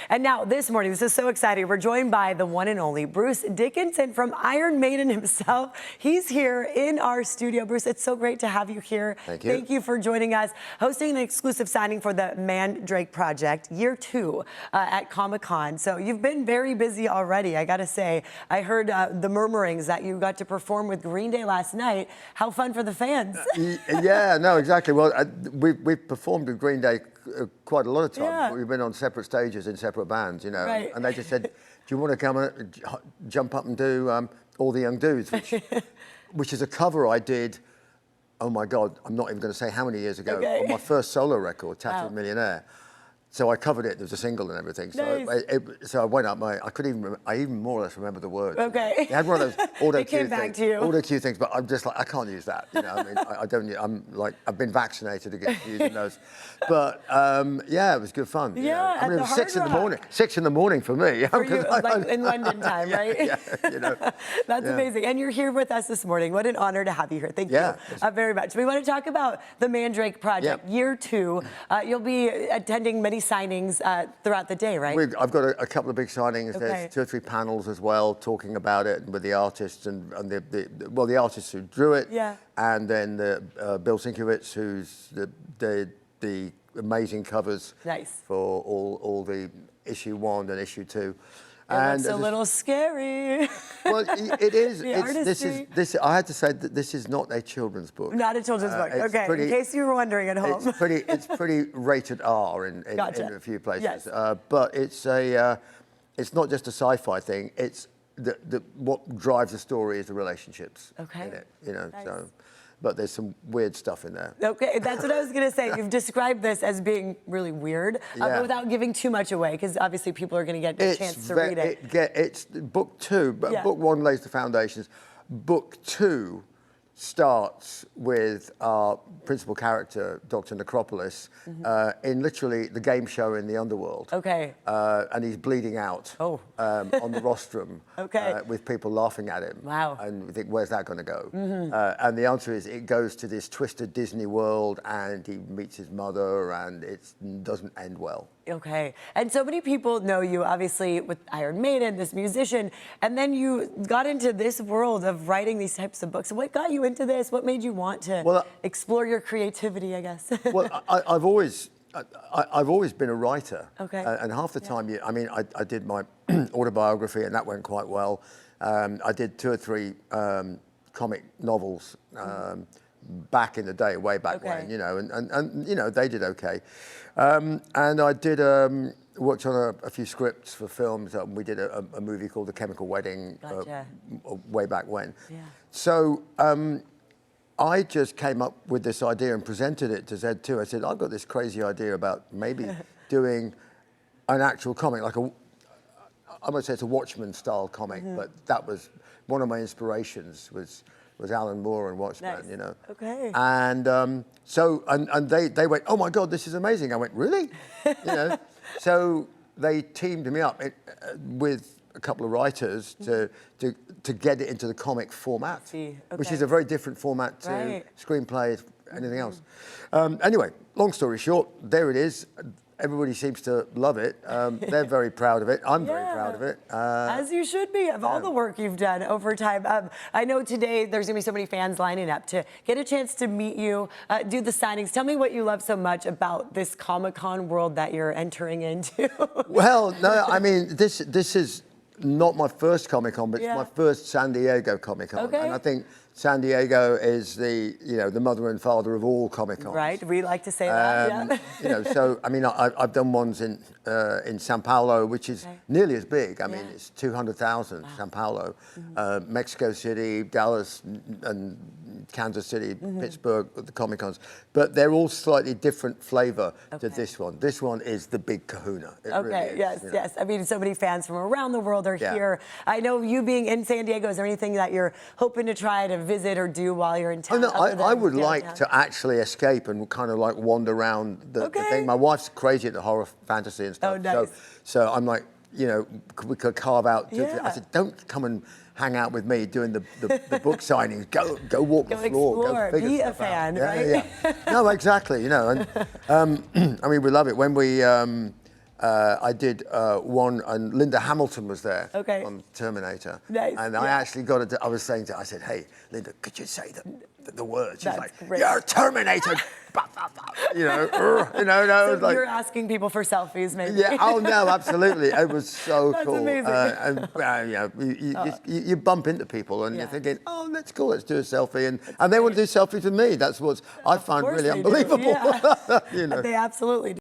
And now this morning, this is so exciting. We're joined by the one and only Bruce Dickinson from Iron Maiden himself. He's here in our studio. Bruce, it's so great to have you here. Thank you. Thank you for joining us, hosting an exclusive signing for the Mandrake Project, year 2 at Comic-Con. So you've been very busy already, I gotta say. I heard the murmurings that you got to perform with Green Day last night. How fun for the fans. Yeah, no, exactly. Well, we've performed with Green Day quite a lot of times. Yeah. We've been on separate stages in separate bands, you know. Right. And they just said, do you want to come and jump up and do All the Young Dudes, which is a cover I did, oh my God, I'm not even going to say how many years ago, on my first solo record, Tattooed Millionaire. So I covered it. There was a single and everything. So Nice. so I went up. I even more or less remember the words. Okay. It had one of those auto cue back to you. Auto cue things, but I'm just like, I can't use that. You know, I mean, I don't. I'm like, I've been vaccinated against using those. But yeah, it was good fun. Yeah, I mean, it was 6 in the morning. 6 in the morning for me. For you, like in London time, right? Yeah, you know. That's amazing. And you're here with us this morning. What an honor to have you here. Thank you very much. We want to talk about the Mandrake Project, year 2. You'll be attending many signings throughout the day, right? I've got a couple of big signings. There's 2 or 3 panels as well, talking about it with the artists and the artists who drew it, and then Bill Sienkiewicz, who's the amazing covers for all the issue 1 and issue 2. It's a little scary. Well, it is. This I had to say that this is not a children's book. Not a children's book. Okay, in case you were wondering at home. It's pretty rated R in a few places. Yes. But it's not just a sci-fi thing. It's what drives the story is the relationships in it. You know. Nice. So, but there's some weird stuff in there. Okay, that's what I was going to say. You've described this as being really weird, but without giving too much away, because obviously people are going to get a chance to read it. It's book 2, but book 1 lays the foundations. Book 2 starts with our principal character, Dr. Necropolis, in literally the game show in the underworld. Okay. And he's bleeding out on the rostrum with people laughing at him. Wow. And we think, where's that going to go? And the answer is it goes to this twisted Disney world, and he meets his mother, and it doesn't end well. Okay. And so many people know you, obviously, with Iron Maiden, this musician, and then you got into this world of writing these types of books. What got you into this? What made you want to explore your creativity, I guess? Well, I've always been a writer. Okay. And half the time, I did my autobiography, and that went quite well. I did 2 or 3 comic novels back in the day, way back when, you know, and you know, they did okay. And I did worked on a few scripts for films. We did a movie called The Chemical Wedding way back when. Yeah. So I just came up with this idea and presented it to Z2. I said, I've got this crazy idea about maybe doing an actual comic, like I would say it's a Watchmen-style comic, but that was one of my inspirations was Alan Moore and Watchmen, you know. Okay. And so they went, oh my God, this is amazing. I went, really? You know. So they teamed me up with a couple of writers to get it into the comic format, which is a very different format to screenplays, anything else. Anyway, long story short, there it is. Everybody seems to love it. They're very proud of it. I'm very proud of it. As you should be, of all the work you've done over time. I know today there's going to be so many fans lining up to get a chance to meet you, do the signings. Tell me what you love so much about this Comic-Con world that you're entering into. Well, no, I mean, this is not my first Comic-Con, but it's my first San Diego Comic-Con. Okay. And I think San Diego is the mother and father of all Comic-Cons. Right, we like to say that, You know, so, I mean, I've done ones in Sao Paulo, which is nearly as big. I mean, it's 200,000, Sao Paulo. Mexico City, Dallas, and Kansas City, Pittsburgh, the Comic-Cons. But they're all slightly different flavor to this one. This one is the big kahuna. It really is, yes. I mean, so many fans from around the world are here. I know you being in San Diego, is there anything that you're hoping to try to visit or do while you're in town? I would like to actually escape and kind of like wander around the thing. My wife's crazy at the horror fantasy and stuff. Oh, nice. So I'm like, you know, we could carve out. I said, don't come and hang out with me doing the book signings. Go walk the floor. Explore. Go figure Be a stuff fan, out. right? No, exactly. You know, and I mean, we love it when we. I did one, and Linda Hamilton was there on Terminator. Nice. And I actually got it. I was saying to her, I said, "Hey, Linda, could you say the words?" She's That's like, great. "You're Terminator." So like, you're asking people for selfies, maybe? yeah. Oh no, absolutely. It was so That's cool. amazing. You bump into people and you're thinking, "Oh, that's cool. Let's do a selfie," and they want to do selfies with me. That's what I find really they do. unbelievable. Yeah. You know. They absolutely do.